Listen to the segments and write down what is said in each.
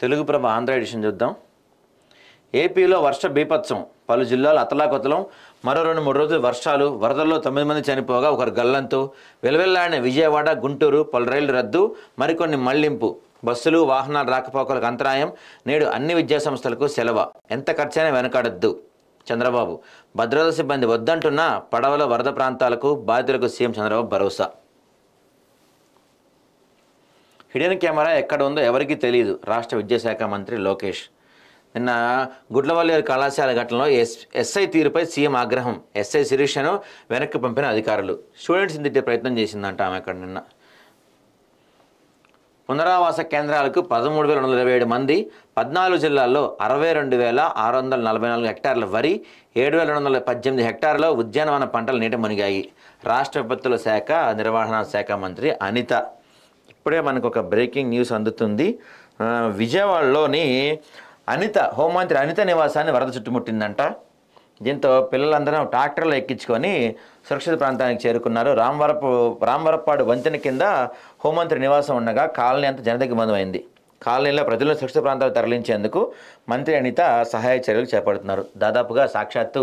తెలుగు ప్రభ Andhra edition చూద్దాం. ఏపీలో వర్ష బీభత్సం, పలు జిల్లాలు అతలాకుతలం. మరో 2-3 రోజులు వర్షాలు, వరదల్లో 9 మంది చనిపోగా ఒకరు గల్లంతు. వెలువెల్లాడిన విజయవాడ, గుంటూరు, పలు రైళ్లు రద్దు, మరికొన్ని మళ్లింపు. బస్సులు, వాహనాల రాకపోకలకు అంతరాయం. నేడు అన్ని విద్యాసంస్థలకు సెలవు. ఎంత ఖర్చైనా వెనకాడొద్దు చంద్రబాబు. భద్రతా సిబ్బంది వద్దంటున్నా పడవల వరద ప్రాంతాలకు బాధితులకు సీఎం చంద్రబాబు భరోసా. హిడెన్ కెమెరా ఎక్కడ ఉందో ఎవరికీ తెలియదు రాష్ట్ర విద్యాశాఖ మంత్రి లోకేష్. నిన్న గుడ్లవల్లేరు కళాశాల ఘటనలో ఎస్ఐ తీరుపై సీఎం ఆగ్రహం. ఎస్ఐ శిరీషను వెనక్కి పంపిన అధికారులు. స్టూడెంట్స్ని తిట్టే ప్రయత్నం చేసిందంట ఆమె. అక్కడ నిన్న పునరావాస కేంద్రాలకు 13,227 మంది. 14 జిల్లాల్లో 62,644 హెక్టార్ల వరి, 7,218 హెక్టార్లలో ఉద్యానవన పంటలు నీట మునిగాయి. రాష్ట్ర విపత్తుల శాఖ నిర్వహణ శాఖ మంత్రి అనిత. ఇప్పుడే మనకు ఒక బ్రేకింగ్ న్యూస్ అందుతుంది. విజయవాడలోని హోంమంత్రి అనిత నివాసాన్ని వరద చుట్టుముట్టిందంట. దీంతో పిల్లలందరూ ట్రాక్టర్లు ఎక్కించుకొని సురక్షిత ప్రాంతానికి చేరుకున్నారు. రామవరపాడు వంతెన కింద హోంమంత్రి నివాసం ఉండగా కాలనీ అంతా జనదిగ్బంధమైంది. కాలనీలో ప్రజలను సురక్షిత ప్రాంతాలు తరలించేందుకు మంత్రి అనిత సహాయ చర్యలు చేపడుతున్నారు. దాదాపుగా సాక్షాత్తు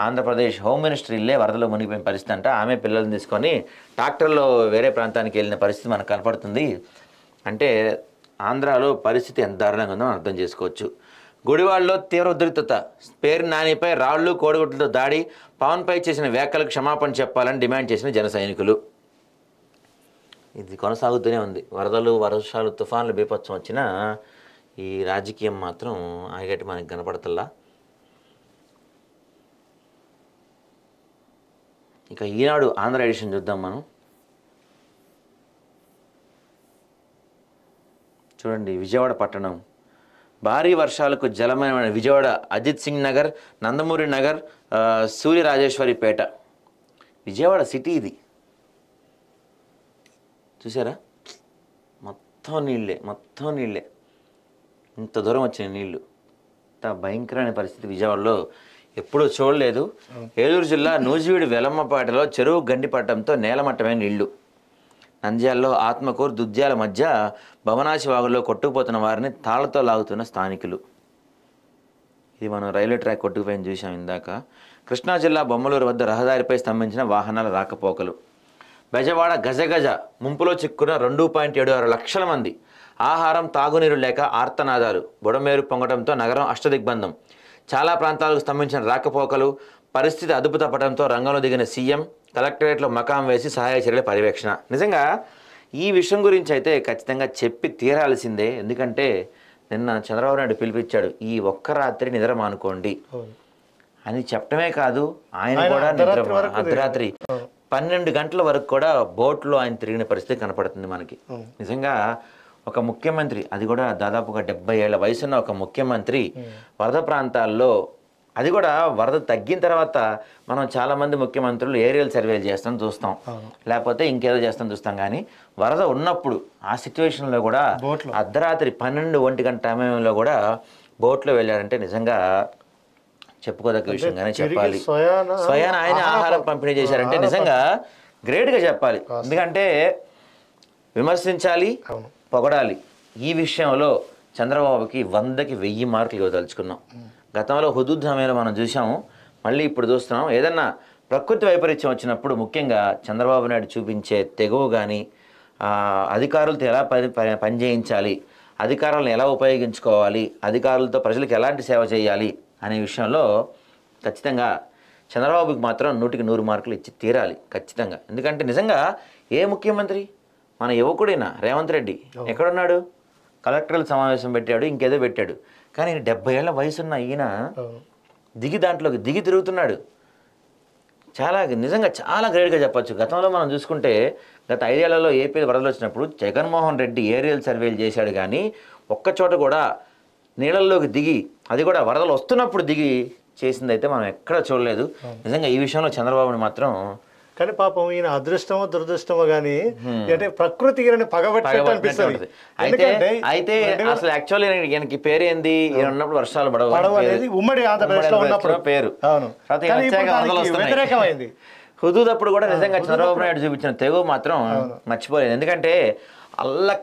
ఆంధ్రప్రదేశ్ హోమ్ మినిస్టర్ ఇల్లే వరదలో మునిగిపోయిన పరిస్థితి అంట. ఆమె పిల్లల్ని తీసుకొని ట్రాక్టర్లో వేరే ప్రాంతానికి వెళ్ళిన పరిస్థితి మనకు కనపడుతుంది. అంటే ఆంధ్రాలో పరిస్థితి ఎంత దారుణంగా ఉందో మనం అర్థం చేసుకోవచ్చు. గుడివాడలో తీవ్ర ఉద్రిక్తత. పేరు నానిపై రాళ్లు, కోడిగుడ్లతో దాడి. పవన్పై చేసిన వ్యాఖ్యలకు క్షమాపణ చెప్పాలని డిమాండ్ చేసిన జన సైనికులు. ఇది కొనసాగుతూనే ఉంది. వరదలు, వర్షాలు, తుఫాన్లు బీభత్సం వచ్చినా ఈ రాజకీయం మాత్రం ఆగేటి మనకి కనపడతల్లా. ఇక ఈనాడు ఆంధ్ర ఎడిషన్ చూద్దాం మనం. చూడండి, విజయవాడ పట్టణం భారీ వర్షాలకు జలమయమైన విజయవాడ అజిత్ సింగ్ నగర్, నందమూరి నగర్, సూర్యరాజేశ్వరిపేట. విజయవాడ సిటీ ఇది చూసారా, మొత్తం నీళ్ళే. ఇంత దూరం వచ్చిన నీళ్లు. ఇంత భయంకరమైన పరిస్థితి విజయవాడలో ఎప్పుడూ చూడలేదు. ఏలూరు జిల్లా నూజివీడు వెలమ్మపాటలో చెరువు గండి పట్టడంతో నేలమట్టమైన నీళ్లు. నంద్యాలలో ఆత్మకూరు, దుద్యాల మధ్య భవనాసి వాగుల్లో కొట్టుకుపోతున్న వారిని తాళ్లతో లాగుతున్న స్థానికులు. ఇది మనం రైల్వే ట్రాక్ కొట్టుకుపోయింది చూసాం ఇందాక. కృష్ణా జిల్లా బొమ్మలూరు వద్ద రహదారిపై స్తంభించిన వాహనాల రాకపోకలు. బెజవాడ గజగజ ముంపులో చిక్కున్న 2.76 లక్షల మంది. ఆహారం, తాగునీరు లేక ఆర్తనాదాలు. బుడమేరు పొంగడంతో నగరం అష్టదిగ్బంధం. చాలా ప్రాంతాలకు స్తంభించిన రాకపోకలు. పరిస్థితి అదుపు తప్పడంతో రంగంలో దిగిన సీఎం. కలెక్టరేట్లో మకాం వేసి సహాయ చర్యల పర్యవేక్షణ. నిజంగా ఈ విషయం గురించి అయితే ఖచ్చితంగా చెప్పి తీరాల్సిందే. ఎందుకంటే నిన్న చంద్రబాబు నాయుడు పిలిపించాడు, ఈ ఒక్క రాత్రి నిద్ర మానుకోండి అని చెప్పడమే కాదు, ఆయన కూడా అర్ధరాత్రి 12 గంటల వరకు కూడా బోట్లో ఆయన తిరిగిన పరిస్థితి కనపడుతుంది మనకి. నిజంగా ఒక ముఖ్యమంత్రి, అది కూడా దాదాపుగా 70 ఏళ్ల వయసున్న ఒక ముఖ్యమంత్రి వరద ప్రాంతాల్లో, అది కూడా వరద తగ్గిన తర్వాత మనం చాలామంది ముఖ్యమంత్రులు ఏరియల్ సర్వేలు చూస్తాం, లేకపోతే ఇంకేదో చూస్తాం. కానీ వరద ఉన్నప్పుడు ఆ సిచ్యువేషన్లో కూడా అర్ధరాత్రి 12-1 గంట సమయంలో కూడా బోట్లో వెళ్ళారంటే నిజంగా చెప్పుకోదగ్గ విషయంగానే చెప్పాలి. స్వయాన ఆయన ఆహారం పంపిణీ చేశారంటే నిజంగా గ్రేట్గా చెప్పాలి. ఎందుకంటే విమర్శించాలి, పొగడాలి. ఈ విషయంలో చంద్రబాబుకి 100కి 1000 మార్కులు ఇవ్వదలుచుకున్నాం. గతంలో హుదూద్ సమయంలో మనం చూసాము, మళ్ళీ ఇప్పుడు చూస్తున్నాం. ఏదన్నా ప్రకృతి వైపరీత్యం వచ్చినప్పుడు ముఖ్యంగా చంద్రబాబు నాయుడు చూపించే తెగువ కానీ, అధికారులతో ఎలా పనిచేయించాలి, అధికారులను ఎలా ఉపయోగించుకోవాలి, అధికారులతో ప్రజలకు ఎలాంటి సేవ చేయాలి అనే విషయంలో ఖచ్చితంగా చంద్రబాబుకి మాత్రం 100కి 100 మార్కులు ఇచ్చి తీరాలి ఖచ్చితంగా. ఎందుకంటే నిజంగా ఏ ముఖ్యమంత్రి, మన యువకుడైనా రేవంత్ రెడ్డి ఎక్కడున్నాడు? కలెక్టర్ల సమావేశం పెట్టాడు, ఇంకేదో పెట్టాడు. కానీ 70 ఏళ్ల వయసున్న ఈయన దాంట్లోకి దిగి తిరుగుతున్నాడు. నిజంగా చాలా గ్రేట్గా చెప్పచ్చు. గతంలో మనం చూసుకుంటే గత 5 ఏళ్లలో ఏపీ వరదలు వచ్చినప్పుడు జగన్మోహన్ రెడ్డి ఏరియల్ సర్వేలు చేశాడు, కానీ ఒక్కచోట కూడా నీళ్ళల్లోకి దిగి, అది కూడా వరదలు వస్తున్నప్పుడు దిగి చేసిందైతే మనం ఎక్కడ చూడలేదు. నిజంగా ఈ విషయంలో చంద్రబాబుని మాత్రం, కానీ పాపం ఈయన అదృష్టమో దురదృష్టమో కానీ అంటే ప్రకృతి అనిపిస్తుంది. అయితే అసలు యాక్చువల్లీ ఈయనకి పేరేంది, ఈయన ఉన్నప్పుడు వర్షాలు పడవనేది ఉమ్మడి ఆంధ్రప్రదేశ్లో ఉన్నప్పుడు పేరు. వ్యతిరేకమైంది. హుదూద్ అప్పుడు కూడా నిజంగా చంద్రబాబు నాయుడు చూపించిన తెగువ మాత్రం మర్చిపోలేదు. ఎందుకంటే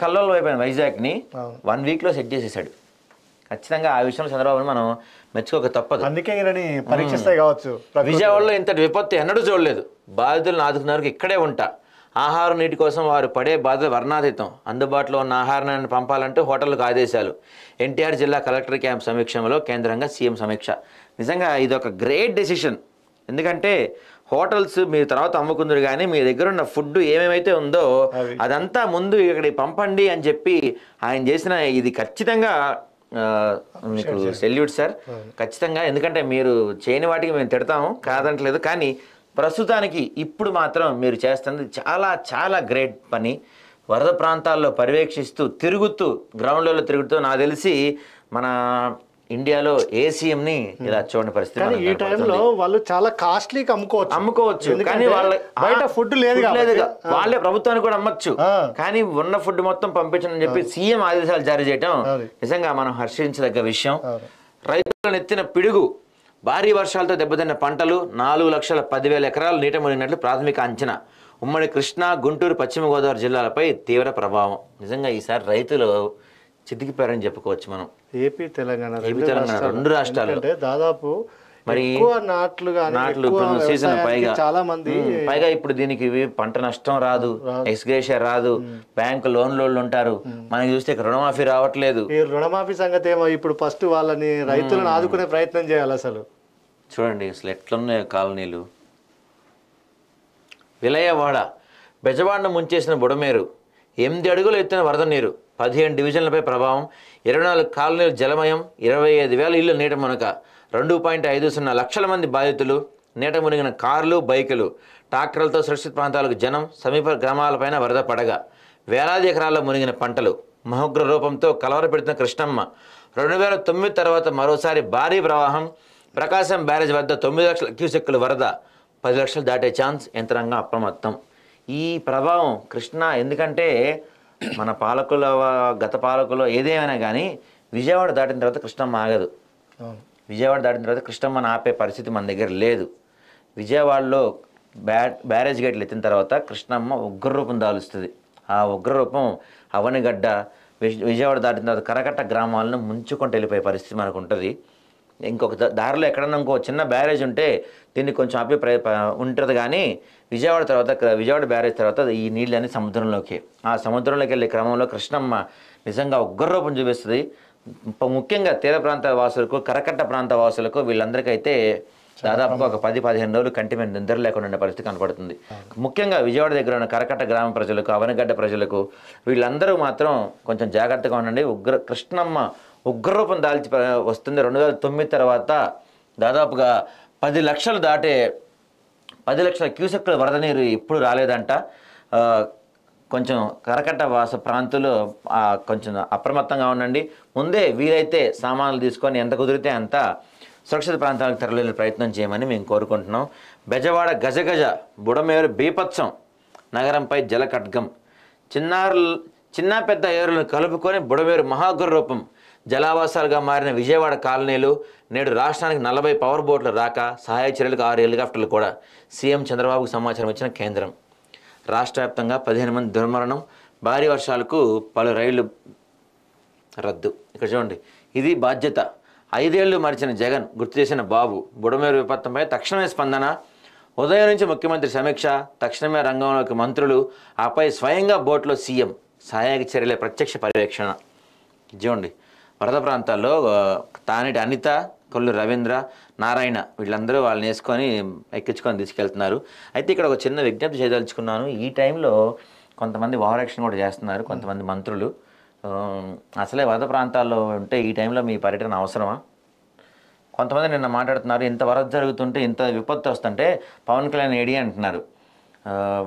కల్లోలం అయిపోయిన వైజాగ్ని 1 వీక్లో సెట్ చేసేసాడు. ఖచ్చితంగా ఆ విషయంలో చంద్రబాబుని మనం మెచ్చుకోక తప్పదు. అందుకే ఈయనని పరీక్షిస్తాయి కావచ్చు. విజయవాడలో ఇంతటి విపత్తు ఎన్నడూ చూడలేదు. బాధితులను ఆదుకున్నారు, ఇక్కడే ఉంటా. ఆహారం నీటి కోసం వారు పడే బాధలు వర్ణాతీతం. అందుబాటులో ఉన్న ఆహారాన్ని పంపాలంటూ హోటళ్లకు ఆదేశాలు. ఎన్టీఆర్ జిల్లా కలెక్టర్ క్యాంప్ సమీక్షలో కేంద్రంగా సీఎం సమీక్ష. నిజంగా ఇది ఒక గ్రేట్ డెసిషన్. ఎందుకంటే హోటల్స్ మీరు తర్వాత అమ్ముకుందరు, కానీ మీ దగ్గర ఉన్న ఫుడ్ ఏమేమైతే ఉందో అదంతా ముందు ఇక్కడికి పంపండి అని చెప్పి ఆయన చేసిన ఇది ఖచ్చితంగా మీకు సెల్యూట్ సార్, ఖచ్చితంగా. ఎందుకంటే మీరు చేయని వాటికి మేము తిడతాము, కాదంటలేదు, కానీ ప్రస్తుతానికి ఇప్పుడు మాత్రం మీరు చేస్తున్నది చాలా చాలా గ్రేట్ పని. వరద ప్రాంతాల్లో పర్యవేక్షిస్తూ తిరుగుతూ గ్రౌండ్లలో తిరుగుతూ నాకు తెలిసి మన ఇండియాలో ఏసీఎంని ఇలా చూడని పరిస్థితి. ఈ టైంలో వాళ్ళు చాలా కాస్ట్లీకి అమ్ముకోవచ్చు, కానీ వాళ్ళ బయట ఫుడ్ లేదు, వాళ్ళే ప్రభుత్వానికి కూడా అమ్మచ్చు, కానీ ఉన్న ఫుడ్ మొత్తం పంపించని చెప్పి సీఎం ఆదేశాలు జారీ చేయడం నిజంగా మనం హర్షించదగ్గ విషయం. రైతులను ఎత్తిన పిడుగు, భారీ వర్షాలతో దెబ్బతిన్న పంటలు, 4,10,000 ఎకరాలు నీట మునిగినట్లు ప్రాథమిక అంచనా. ఉమ్మడి కృష్ణా, గుంటూరు, పశ్చిమ గోదావరి జిల్లాలపై తీవ్ర ప్రభావం. నిజంగా ఈసారి రైతులు చితికిపోయారని చెప్పుకోవచ్చు మనం. ఏపీ తెలంగాణ రెండు రాష్ట్రాలు దాదాపు మరి నాట్లు సీజన్ పైగా ఇప్పుడు దీనికి పంట నష్టం రాదు, ఎక్స్గ్రేషియా రాదు, బ్యాంకు లోన్లు ఉంటారు. మనకి చూస్తే ఇక్కడ రుణమాఫీ రావట్లేదు. ఈ రుణమాఫీ సంగతి ఏమో ఇప్పుడు ఫస్ట్ వాళ్ళని రైతులను ఆదుకునే ప్రయత్నం చేయాలి. అసలు చూడండి అసలు ఎట్లున్నాయో కాలనీలు. విలయవాడ, బెజవాడను ముంచేసిన బుడమేరు, 8 అడుగులు ఎత్తిన వరద నీరు, 15 డివిజన్లపై ప్రభావం, 24 కాలనీలు జలమయం, 25,000 ఇళ్లు నీట మునక, 2.50 లక్షల మంది బాధితులు. నీట మునిగిన కార్లు, బైకులు, ట్రాక్టర్లతో సురక్షిత ప్రాంతాలకు జనం, సమీప గ్రామాలపైన వరద పడగ, వేలాది ఎకరాల్లో మునిగిన పంటలు. మహోగ్ర రూపంతో కలవరపెడుతున్న కృష్ణమ్మ. 2009 తర్వాత మరోసారి భారీ ప్రవాహం. ప్రకాశం బ్యారేజ్ వద్ద 9 లక్షల క్యూసెక్కులు వరద, 10 లక్షలు దాటే ఛాన్స్, యంత్రాంగం అప్రమత్తం. ఈ ప్రభావం కృష్ణ, ఎందుకంటే మన పాలకుల గత పాలకులు ఏదేమైనా కానీ విజయవాడ దాటిన తర్వాత కృష్ణమ్మ ఆగదు. విజయవాడ దాటిన తర్వాత కృష్ణమ్మని ఆపే పరిస్థితి మన దగ్గర లేదు. విజయవాడలో బ్యారేజ్ గేట్లు ఎత్తిన తర్వాత కృష్ణమ్మ ఉగ్రరూపం దాలుస్తుంది. ఆ ఉగ్రరూపం అవనిగడ్డ, విజయవాడ దాటిన తర్వాత కరకట్ట గ్రామాలను ముంచుకుంటూ వెళ్ళిపోయే పరిస్థితి మనకు ఉంటుంది. ఇంకొక దారిలో ఎక్కడన్నా ఇంకో చిన్న బ్యారేజ్ ఉంటే దీన్ని కొంచెం ఆపే ఉంటుంది, కానీ విజయవాడ బ్యారేజ్ తర్వాత ఈ నీళ్ళని సముద్రంలోకి, ఆ సముద్రంలోకి వెళ్ళే క్రమంలో కృష్ణమ్మ నిజంగా ఉగ్రరూపం చూపిస్తుంది. ముఖ్యంగా తీర ప్రాంత వాసులకు, కరకట్ట ప్రాంత వాసులకు, వీళ్ళందరికైతే దాదాపుగా ఒక 10-15 రోజులు కంటి మీద నిద్ర లేకుండా ఉండే పరిస్థితి కనపడుతుంది. ముఖ్యంగా విజయవాడ దగ్గర ఉన్న కరకట్ట గ్రామ ప్రజలకు, అవనిగడ్డ ప్రజలకు, వీళ్ళందరూ మాత్రం కొంచెం జాగ్రత్తగా ఉండండి. కృష్ణమ్మ ఉగ్రరూపం దాల్చి వస్తుంది. 2009 తర్వాత దాదాపుగా 10 లక్షలు దాటే 10 లక్షల క్యూసెక్కుల వరద నీరు ఎప్పుడు రాలేదంట. కొంచెం కరకట్ట వాస ప్రాంతాలు కొంచెం అప్రమత్తంగా ఉండండి. ముందే వీలైతే సామాన్లు తీసుకొని ఎంత కుదిరితే అంత సురక్షిత ప్రాంతాలకు తరలిన ప్రయత్నం చేయమని మేము కోరుకుంటున్నాం. బెజవాడ గజగజ, బుడమేరు బీపత్సం, నగరంపై జల ఖడ్గం. చిన్న పెద్ద ఏరులను కలుపుకొని బుడమేరు మహాగుర రూపం. జలావాసాలుగా మారిన విజయవాడ కాలనీలు. నేడు రాష్ట్రానికి 40 పవర్ బోట్లు రాక, సహాయ చర్యలకు 6 హెలికాప్టర్లు కూడా. సీఎం చంద్రబాబుకు సమాచారం ఇచ్చిన కేంద్రం. రాష్ట్ర వ్యాప్తంగా 15 మంది దుర్మరణం. భారీ వర్షాలకు పలు రైళ్లు రద్దు. ఇక్కడ చూడండి, ఇది బాధ్యత. 5 ఏళ్లు మరిచిన జగన్ గుర్తు చేసిన బాబు. బుడమేరు విపత్తుపై తక్షణమే స్పందన. ఉదయం నుంచి ముఖ్యమంత్రి సమీక్ష, తక్షణమే రంగంలోకి మంత్రులు, ఆపై స్వయంగా బోట్లో సీఎం. సహాయక చర్యలే ప్రత్యక్ష పర్యవేక్షణ. చూడండి, వరద ప్రాంతాల్లో తానేటి అనిత, కొల్లు రవీంద్ర, నారాయణ వీళ్ళందరూ వాళ్ళని వేసుకొని ఎక్కించుకొని తీసుకెళ్తున్నారు. అయితే ఇక్కడ ఒక చిన్న విజ్ఞప్తి చేయదలుచుకున్నాను. ఈ టైంలో కొంతమంది ఓవరాక్షన్ కూడా చేస్తున్నారు కొంతమంది మంత్రులు. అసలే వరద ప్రాంతాల్లో ఉంటే ఈ టైంలో మీ పర్యటన అవసరమా? కొంతమంది నిన్న మాట్లాడుతున్నారు, ఇంత వరద జరుగుతుంటే, ఇంత విపత్తు వస్తుంటే పవన్ కళ్యాణ్ ఏడి అంటున్నారు.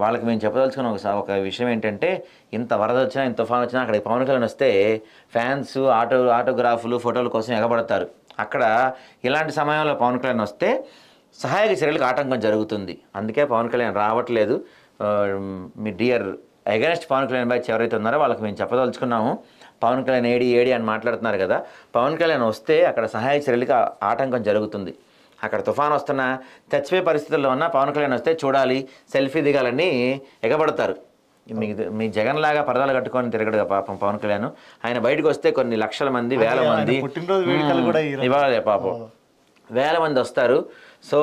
వాళ్ళకి మేము చెప్పదలుచుకున్న ఒక విషయం ఏంటంటే, ఇంత వరద వచ్చినా, ఇంత తుఫాన్ వచ్చినా అక్కడికి పవన్ కళ్యాణ్ వస్తే ఫ్యాన్స్, ఆటోగ్రాఫ్లు, ఫోటోల కోసం ఎగబడతారు. అక్కడ ఇలాంటి సమయంలో పవన్ కళ్యాణ్ వస్తే సహాయక చర్యలకు ఆటంకం జరుగుతుంది. అందుకే పవన్ కళ్యాణ్ రావట్లేదు. మీ dear against Pawan Kalyan batch ఎవరైతే ఉన్నారో వాళ్ళకి మేము చెప్పదలుచుకున్నాము. పవన్ కళ్యాణ్ ఏడి అని మాట్లాడుతున్నారు కదా, పవన్ కళ్యాణ్ వస్తే అక్కడ సహాయక చర్యలకు ఆటంకం జరుగుతుంది. అక్కడ తుఫాన్ వస్తున్నా, చచ్చిపోయే పరిస్థితుల్లో ఉన్న పవన్ కళ్యాణ్ వస్తే చూడాలి, సెల్ఫీ దిగాలని ఎగబడతారు. మీ జగన్ లాగా పరదాలు కట్టుకొని తిరగడు పాపం పవన్ కళ్యాణ్. ఆయన బయటకు వస్తే కొన్ని లక్షల మంది, వేల మంది పుట్టినరోజు వేడుకలు కూడా ఇవ్వాలి పాపం, వేల మంది వస్తారు. సో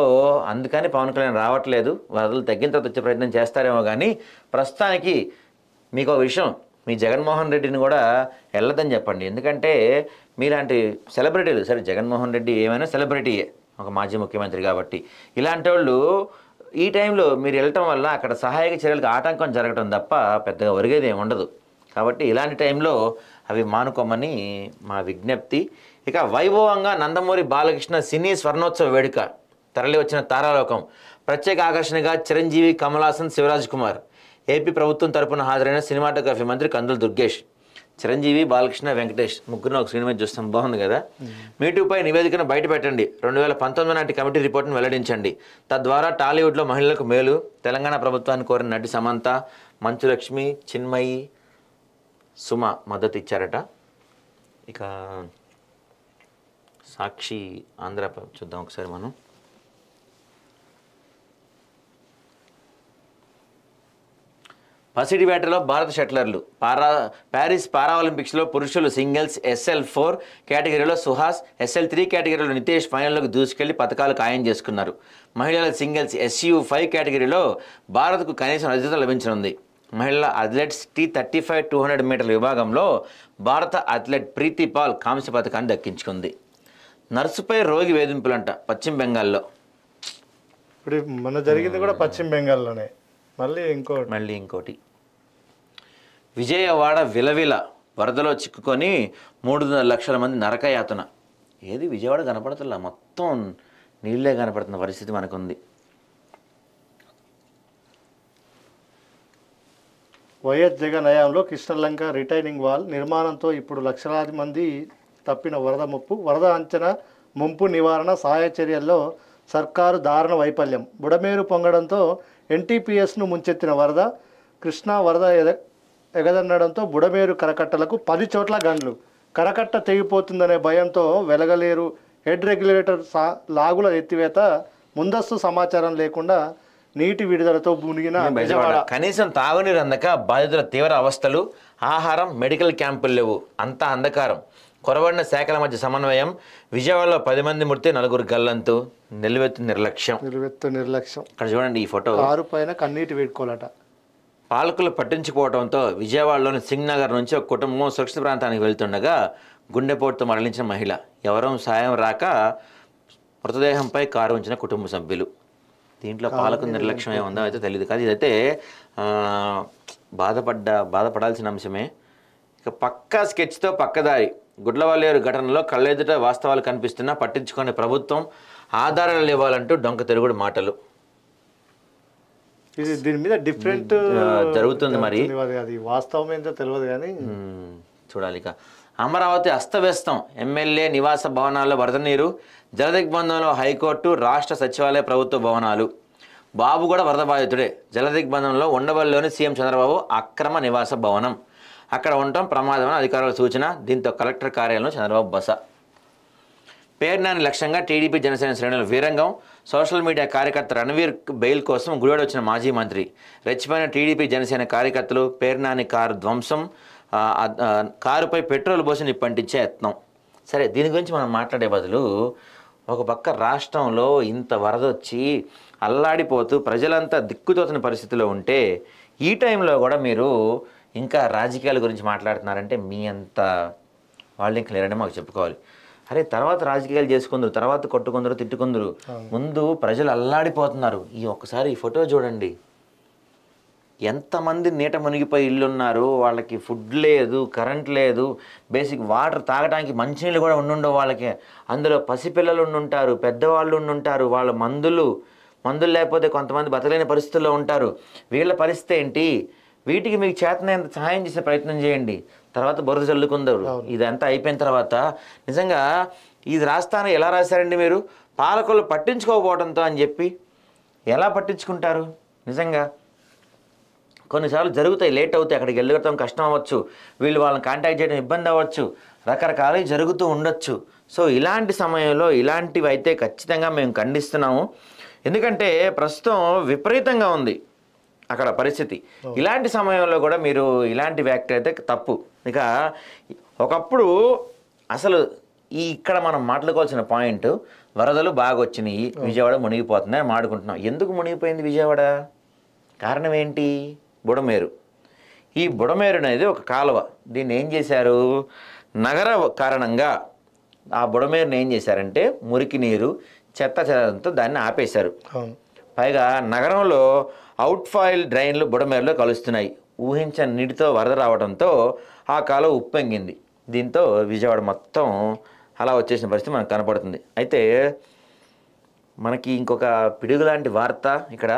అందుకని పవన్ కళ్యాణ్ రావట్లేదు. వరదలు తగ్గిన తర్వాత వచ్చే ప్రయత్నం చేస్తారేమో. కానీ ప్రస్తుతానికి మీకు ఒక విషయం, మీ జగన్మోహన్ రెడ్డిని కూడా వెళ్ళదని చెప్పండి. ఎందుకంటే మీలాంటి సెలబ్రిటీలు, సరే జగన్మోహన్ రెడ్డి ఏమైనా సెలబ్రిటీయే, ఒక మాజీ ముఖ్యమంత్రి కాబట్టి, ఇలాంటి వాళ్ళు ఈ టైంలో మీరు వెళ్ళటం వల్ల అక్కడ సహాయక చర్యలకు ఆటంకం జరగడం తప్ప పెద్దగా ఒరిగేది ఏమి ఉండదు. కాబట్టి ఇలాంటి టైంలో అవి మానుకోమని మా విజ్ఞప్తి. ఇక వైభవంగా నందమూరి బాలకృష్ణ సినీ స్వర్ణోత్సవ వేడుక తరలి వచ్చిన తారాలోకం. ప్రత్యేక ఆకర్షణగా చిరంజీవి, కమల్ హాసన్, శివరాజ్ కుమార్. ఏపీ ప్రభుత్వం తరపున హాజరైన సినిమాటోగ్రఫీ మంత్రి కందుల దుర్గేష్. చిరంజీవి, బాలకృష్ణ, వెంకటేష్ ముగ్గురు ఒక సినిమా చూస్తాం, బాగుంది కదా. మీటూపై నివేదికను బయట పెట్టండి. 2019 నాటి కమిటీ రిపోర్టును వెల్లడించండి. తద్వారా టాలీవుడ్లో మహిళలకు మేలు. తెలంగాణ ప్రభుత్వాన్ని కోరిన నటి సమంత, మంచులక్ష్మి, చిన్మయి, సుమ మద్దతు ఇచ్చారట. ఇక సాక్షి ఆంధ్ర చూద్దాం ఒకసారి మనం. పసిడిపేటలో భారత షట్లర్లు. ప్యారిస్ పారాలింపిక్స్లో పురుషులు సింగిల్స్ SL4 కేటగిరీలో సుహాస్, SL3 కేటగిరీలో నితేష్ ఫైనల్లోకి దూసుకెళ్లి పథకాలు ఖాయం చేసుకున్నారు. మహిళల సింగిల్స్ SU5 కేటగిరీలో భారత్కు కనీసం రజతం లభించనుంది. మహిళల అథ్లెట్స్ T35 200 మీటర్ల విభాగంలో భారత అథ్లెట్ ప్రీతి పాల్ కాంస్య పథకాన్ని దక్కించుకుంది. నర్సుపై రోగి వేధింపులంట పశ్చిమ బెంగాల్లో. ఇప్పుడు మన జరిగింది కూడా పశ్చిమ బెంగాల్లోనే. మళ్ళీ ఇంకోటి విజయవాడ విలవిల వరదలో చిక్కుకొని 300 లక్షల మంది నరకయాతన. ఏది విజయవాడ కనపడుతుందా, మొత్తం నీళ్ళే కనపడుతున్న పరిస్థితి మనకుంది. వైఎస్ జగన్ హయాంలో కృష్ణలంక రిటైనింగ్ వాల్ నిర్మాణంతో ఇప్పుడు లక్షలాది మంది తప్పిన వరద అంచనా ముంపు నివారణ సహాయ చర్యల్లో సర్కారు దారుణ వైఫల్యం. బుడమేరు పొంగడంతో NTPSను ముంచెత్తిన వరద. కృష్ణా వరద ఎగదన్నడంతో బుడమేరు కరకట్టలకు 10 చోట్ల గండ్లు. కరకట్ట తెగిపోతుందనే భయంతో వెలగలేరు. Head regulator లాగుల ఎత్తివేత. ముందస్తు సమాచారం లేకుండా నీటి విడుదలతో మునిగిన బెజవాడ. కనీసం తాగునీరు అందక బాధితుల తీవ్ర అవస్థలు. ఆహారం, మెడికల్ క్యాంపులు లేవు, అంతా అంధకారం. కొరబడిన శాఖల మధ్య సమన్వయం. విజయవాడలో 10 మంది మృతి, 4 గల్లంతు. నిలువెత్తు నిర్లక్ష్యం. ఇక్కడ చూడండి ఈ ఫోటో. కారు పైన కన్నీటి వేడుకోలట. పాలకులు పట్టించుకోవడంతో విజయవాడలోని సింగ్ నగర్ నుంచి ఒక కుటుంబం సురక్షిత ప్రాంతానికి వెళ్తుండగా గుండెపోటుతో మరణించిన మహిళ. ఎవరూ సాయం రాక మృతదేహంపై కారు ఉంచిన కుటుంబ సభ్యులు. దీంట్లో పాలకుల నిర్లక్ష్యం ఏముందో అయితే తెలియదు. కాదు, ఇదైతే బాధపడాల్సిన అంశమే. ఇక పక్కా స్కెచ్తో పక్కదారి. గుడ్లవల్లేరు ఘటనలో కళ్ళెదుట వాస్తవాలు కనిపిస్తున్నా పట్టించుకునే ప్రభుత్వం. ఆధారాలు ఇవ్వాలంటూ డొంక తిరుగుడు మాటలు. ఇది దీని మీద డిఫరెంట్ జరుగుతుంది. మరి అది వాస్తవం ఏంటో తెలియదు కానీ చూడాలి. ఇక అమరావతి అస్తవ్యస్తం. ఎమ్మెల్యే నివాస భవనాల్లో వరద నీరు. జలదిగ్బంధంలో హైకోర్టు, రాష్ట్ర సచివాలయ, ప్రభుత్వ భవనాలు. బాబు కూడా వరద బాధితుడే. జలదిగ్బంధంలో ఉండవల్లిలోని సీఎం చంద్రబాబు అక్రమ నివాస భవనం. అక్కడ ఉండటం ప్రమాదమని అధికారుల సూచన. దీంతో కలెక్టర్ కార్యాలయంలో చంద్రబాబు బస. పేర్నాని లక్ష్యంగా టీడీపీ జనసేన శ్రేణులు వీరంగం. సోషల్ మీడియా కార్యకర్త రణవీర్ బెయిల్ కోసం గుడివాడ వచ్చిన మాజీ మంత్రి. రెచ్చిపోయిన టీడీపీ జనసేన కార్యకర్తలు. పేర్నాని కారు ధ్వంసం. కారుపై పెట్రోల్ పోసి నిప్పంటించే యత్నం. సరే, దీని గురించి మనం మాట్లాడే బదులు ఒక పక్క రాష్ట్రంలో ఇంత వరద వచ్చి అల్లాడిపోతూ ప్రజలంతా దిక్కుతోచిన పరిస్థితిలో ఉంటే ఈ టైంలో కూడా మీరు ఇంకా రాజకీయాల గురించి మాట్లాడుతున్నారంటే మీ అంత వాళ్ళు ఇంకా లేరని మాకు చెప్పుకోవాలి. అరే, తర్వాత రాజకీయాలు చేసుకుందరు, తర్వాత కొట్టుకుందరు, తిట్టుకుందరు. ముందు ప్రజలు అల్లాడిపోతున్నారు. ఒక్కసారి ఈ ఫోటో చూడండి. ఎంతమంది నీట మునిగిపోయి ఇల్లున్నారు. వాళ్ళకి ఫుడ్ లేదు, కరెంట్ లేదు, బేసిక్ వాటర్ తాగడానికి మంచినీళ్ళు కూడా ఉండుండవు వాళ్ళకి. అందులో పసిపిల్లలు ఉండుంటారు, పెద్దవాళ్ళు ఉండుంటారు. వాళ్ళ మందులు లేకపోతే కొంతమంది బతకలేని పరిస్థితుల్లో ఉంటారు. వీళ్ళ పరిస్థితి ఏంటి? వీటికి మీకు చేతనైనంత సహాయం చేసే ప్రయత్నం చేయండి. తర్వాత బురద చల్లుకుందరు. ఇదంతా అయిపోయిన తర్వాత నిజంగా ఇది రాస్తాను ఎలా రాశారండి మీరు? పాలకులు పట్టించుకోకపోవడంతో అని చెప్పి ఎలా పట్టించుకుంటారు? నిజంగా కొన్నిసార్లు జరుగుతాయి, లేట్ అవుతాయి, అక్కడికి వెళ్ళగడం కష్టం అవ్వచ్చు, వీళ్ళు వాళ్ళని కాంటాక్ట్ చేయడం ఇబ్బంది అవ్వచ్చు, రకరకాలు జరుగుతూ ఉండొచ్చు. సో ఇలాంటి సమయంలో ఇలాంటివి అయితే ఖచ్చితంగా మేము ఖండిస్తున్నాము. ఎందుకంటే ప్రస్తుతం విపరీతంగా ఉంది. అక్కడ పరిస్థితి. ఇలాంటి సమయంలో కూడా మీరు ఇలాంటి వ్యాఖ్యలు అయితే తప్పు. ఇక ఒకప్పుడు అసలు ఇక్కడ మనం మాట్లాడుకోవాల్సిన పాయింట్, వరదలు బాగా వచ్చినాయి, విజయవాడ మునిగిపోతుంది అని మాట్లాడుకుంటున్నాం. ఎందుకు మునిగిపోయింది విజయవాడ? కారణం ఏంటి? బుడమేరు. ఈ బుడమేరు అనేది ఒక కాలువ. దీన్ని ఏం చేశారు? నగర కారణంగా ఆ బుడమేరుని ఏం చేశారంటే మురికి నీరు, చెత్త చెదంతో దాన్ని ఆపేశారు. పైగా నగరంలో అవుట్ఫాయిల్ డ్రైన్లు బుడమేరులో కలుస్తున్నాయి. ఊహించని నీటితో వరద రావడంతో ఆ కాలువ ఉప్పొంగింది. దీంతో విజయవాడ మొత్తం అలా వచ్చేసిన పరిస్థితి మనకు కనపడుతుంది. అయితే మనకి ఇంకొక పిడుగు లాంటి వార్త ఇక్కడ.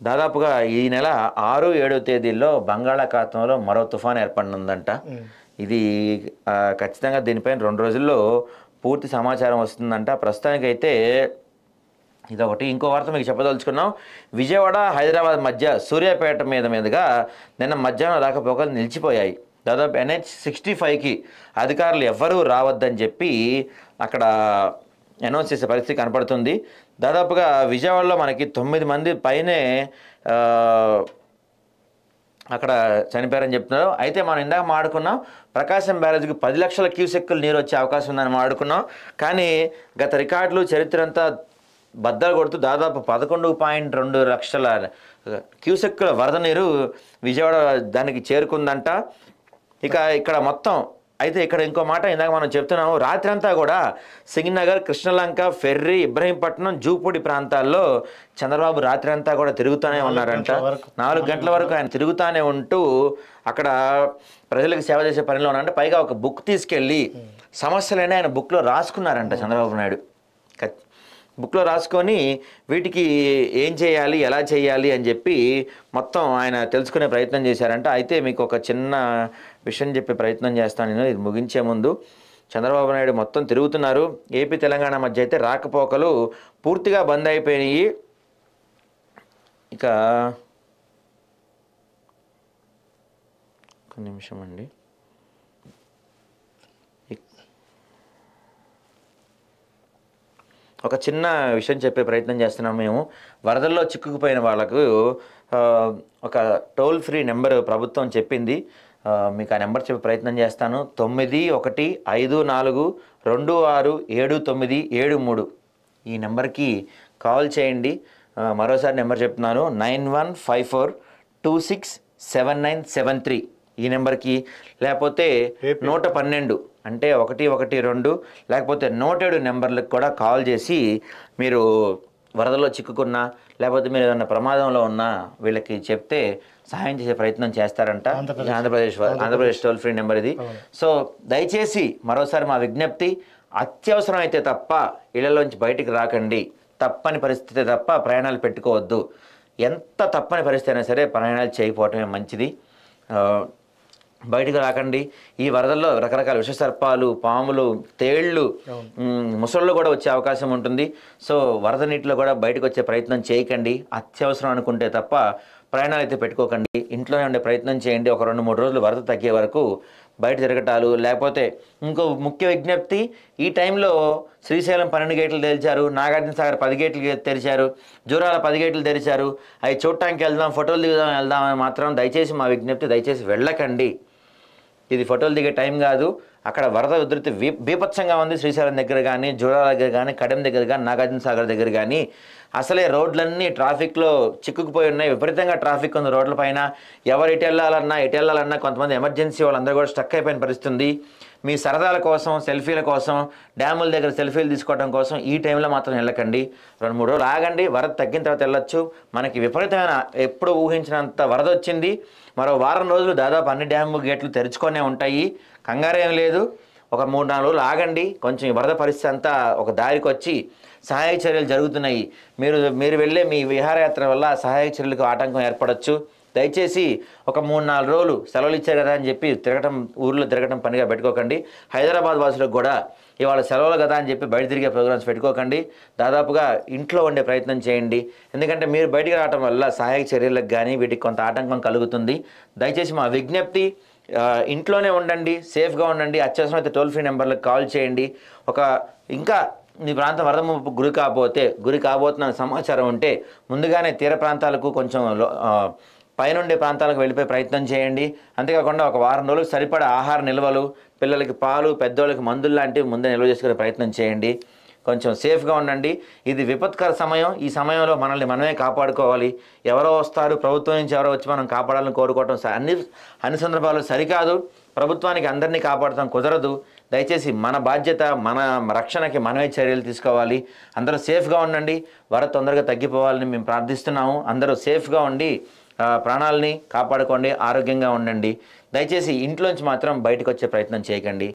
దాదాపుగా ఈ నెల 6, 7 తేదీల్లో బంగాళాఖాతంలో మరో తుఫాన్ ఏర్పడనుందంట. ఇది ఖచ్చితంగా దీనిపైన 2 రోజుల్లో పూర్తి సమాచారం వస్తుందంట. ప్రస్తుతానికైతే ఇదొకటి. ఇంకో వార్త మీకు చెప్పదలుచుకున్నాం. విజయవాడ హైదరాబాద్ మధ్య సూర్యాపేట మీదుగా నిన్న మధ్యాహ్నం రాకపోకలు నిలిచిపోయాయి. దాదాపు NH65కి అధికారులు ఎవ్వరూ రావద్దని చెప్పి అక్కడ అనౌన్స్ చేసే పరిస్థితి కనపడుతుంది. దాదాపుగా విజయవాడలో మనకి 9 మంది పైనే అక్కడ చనిపోయారని చెప్తున్నారు. అయితే మనం ఇందాక మాట్లాడుకున్నాం, ప్రకాశం బ్యారేజ్కి 10 లక్షల క్యూసెక్కులు నీరు వచ్చే అవకాశం ఉందని మాట్లాడుకున్నాం. కానీ గత రికార్డులు చరిత్ర అంతా బద్దలు కొడుతూ దాదాపు 11.2 లక్షల క్యూసెక్కుల వరద నీరు విజయవాడ దానికి చేరుకుందంట. ఇక ఇక్కడ మొత్తం అయితే ఇక్కడ ఇంకో మాట ఇందాక మనం చెప్తున్నాము, రాత్రి అంతా కూడా సింగనగర్, కృష్ణలంక, ఫెర్రీ, ఇబ్రహీంపట్నం, జూపూడి ప్రాంతాల్లో చంద్రబాబు రాత్రి అంతా కూడా తిరుగుతూనే ఉన్నారంట. 4 గంటల వరకు ఆయన తిరుగుతూనే ఉంటూ అక్కడ ప్రజలకు సేవ చేసే పనిలో ఉన్నారంట. పైగా ఒక బుక్ తీసుకెళ్ళి సమస్యలనే ఆయన బుక్లో రాసుకున్నారంట చంద్రబాబు నాయుడు. బుక్లో రాసుకొని వీటికి ఏం చేయాలి, ఎలా చేయాలి అని చెప్పి మొత్తం ఆయన తెలుసుకునే ప్రయత్నం చేశారంట. అయితే మీకు ఒక చిన్న విషయం చెప్పే ప్రయత్నం చేస్తాను నేను ఇది ముగించే ముందు. చంద్రబాబు నాయుడు మొత్తం తిరుగుతున్నారు. ఏపీ తెలంగాణ మధ్య అయితే రాకపోకలు పూర్తిగా బంద్ అయిపోయినాయి. ఇక ఒక నిమిషం అండి. ఒక చిన్న విషయం చెప్పే ప్రయత్నం చేస్తున్నాం మేము. వరదల్లో చిక్కుకుపోయిన వాళ్ళకు ఒక టోల్ ఫ్రీ నెంబర్ ప్రభుత్వం చెప్పింది. మీకు ఆ నెంబర్ చెప్పే ప్రయత్నం చేస్తాను. 9154267973. ఈ నెంబర్కి కాల్ చేయండి. మరోసారి నెంబర్ చెప్తున్నాను, 9154267973. ఈ నెంబర్కి, లేకపోతే 112 అంటే 112, లేకపోతే 107 నెంబర్లకు కూడా కాల్ చేసి మీరు వరదలో చిక్కుకున్నా లేకపోతే మీరు ఏదైనా ప్రమాదంలో ఉన్నా వీళ్ళకి చెప్తే సహాయం చేసే ప్రయత్నం చేస్తారంట. ఆంధ్రప్రదేశ్ టోల్ ఫ్రీ నెంబర్ ఇది. సో దయచేసి మరోసారి మా విజ్ఞప్తి, అత్యవసరం అయితే తప్ప ఇళ్లలోంచి బయటికి రాకండి. తప్పని పరిస్థితి తప్ప ప్రయాణాలు పెట్టుకోవద్దు. ఎంత తప్పని పరిస్థితి అయినా సరే ప్రయాణాలు చేయకపోవటమే మంచిది. బయటకు రాకండి. ఈ వరదల్లో రకరకాల విషసర్పాలు, పాములు, తేళ్లు, ముసళ్ళు కూడా వచ్చే అవకాశం ఉంటుంది. సో వరద నీటిలో కూడా బయటకు వచ్చే ప్రయత్నం చేయకండి. అత్యవసరం అనుకుంటే తప్ప ప్రయాణాలు అయితే పెట్టుకోకండి. ఇంట్లోనే ఉండే ప్రయత్నం చేయండి. ఒక 2-3 రోజులు వరద తగ్గే వరకు బయట తిరగటాలు. లేకపోతే ఇంకో ముఖ్య విజ్ఞప్తి, ఈ టైంలో శ్రీశైలం 12 గేట్లు తెరిచారు, నాగార్జున సాగర్ 10 గేట్లు తెరిచారు, జూరాల 10 గేట్లు తెరిచారు. అవి చూడటానికి వెళ్దాం, ఫోటోలు దిగుదాం వెళ్దాం అని మాత్రం దయచేసి మా విజ్ఞప్తి, దయచేసి వెళ్ళకండి. ఇది ఫోటోలు దిగే టైం కాదు. అక్కడ వరద ఉధృతి బీభత్సంగా ఉంది. శ్రీశైలం దగ్గర కానీ, జూరాల దగ్గర కానీ, కడెం దగ్గర కానీ, నాగార్జున సాగర్ దగ్గర కానీ అసలే రోడ్లన్నీ ట్రాఫిక్లో చిక్కుకుపోయి ఉన్నాయి. విపరీతంగా ట్రాఫిక్ ఉంది రోడ్ల పైన. ఎవరు ఎటు వెళ్ళాలన్నా కొంతమంది ఎమర్జెన్సీ వాళ్ళందరూ కూడా స్టక్ అయిపోయిన పరిస్థితి ఉంది. మీ సరదాల కోసం, సెల్ఫీల కోసం, డ్యాముల దగ్గర సెల్ఫీలు తీసుకోవడం కోసం ఈ టైంలో మాత్రం వెళ్ళకండి. 2-3 రోజులు ఆగండి. వరద తగ్గిన తర్వాత వెళ్ళొచ్చు. మనకి విపరీతమైన ఎప్పుడు ఊహించినంత వరద వచ్చింది. మరో వారం రోజులు దాదాపు అన్ని డ్యాము గేట్లు తెరుచుకొనే ఉంటాయి. కంగారేం లేదు. ఒక 3-4 రోజులు ఆగండి. కొంచెం ఈ వరద పరిస్థితి అంతా ఒక దారికి వచ్చి సహాయక చర్యలు జరుగుతున్నాయి. మీరు వెళ్ళే మీ విహారయాత్ర వల్ల సహాయక చర్యలకు ఆటంకం ఏర్పడవచ్చు. దయచేసి ఒక 3-4 రోజులు సెలవులు ఇచ్చారు కదా అని చెప్పి ఊర్లో తిరగటం పనిగా పెట్టుకోకండి. హైదరాబాద్ వాసులకు కూడా ఇవాళ సెలవులు కదా అని చెప్పి బయట తిరిగే ప్రోగ్రామ్స్ పెట్టుకోకండి. దాదాపుగా ఇంట్లో ఉండే ప్రయత్నం చేయండి. ఎందుకంటే మీరు బయటికి రావడం వల్ల సహాయక చర్యలకు కానీ వీటికి కొంత ఆటంకం కలుగుతుంది. దయచేసి మా విజ్ఞప్తి, ఇంట్లోనే ఉండండి, సేఫ్గా ఉండండి. అత్యవసరం అయితే టోల్ ఫ్రీ నెంబర్లకు కాల్ చేయండి. ఇంకా మీ ప్రాంతం వరద ముప్పు గురి కాబోతున్న సమాచారం ఉంటే ముందుగానే తీర ప్రాంతాలకు కొంచెం పైనుండే ప్రాంతాలకు వెళ్ళిపోయే ప్రయత్నం చేయండి. అంతేకాకుండా ఒక వారం రోజులకు సరిపడా ఆహార నిల్వలు, పిల్లలకి పాలు, పెద్దోళ్ళకి మందులు లాంటివి ముందే నిల్వ చేసుకునే ప్రయత్నం చేయండి. కొంచెం సేఫ్గా ఉండండి. ఇది విపత్కర సమయం. ఈ సమయంలో మనల్ని మనమే కాపాడుకోవాలి. ఎవరో వస్తారు, ప్రభుత్వం నుంచి ఎవరో వచ్చి మనం కాపాడాలని కోరుకోవటం అన్ని సందర్భాల్లో సరికాదు. ప్రభుత్వానికి అందరినీ కాపాడటం కుదరదు. దయచేసి మన బాధ్యత, మన రక్షణకి మనమే చర్యలు తీసుకోవాలి. అందరూ సేఫ్గా ఉండండి. వరద తొందరగా తగ్గిపోవాలని మేము ప్రార్థిస్తున్నాము. అందరూ సేఫ్గా ఉండి ప్రాణాలని కాపాడుకోండి, ఆరోగ్యంగా ఉండండి. దయచేసి ఇంట్లోంచి మాత్రం బయటకు వచ్చే ప్రయత్నం చేయకండి.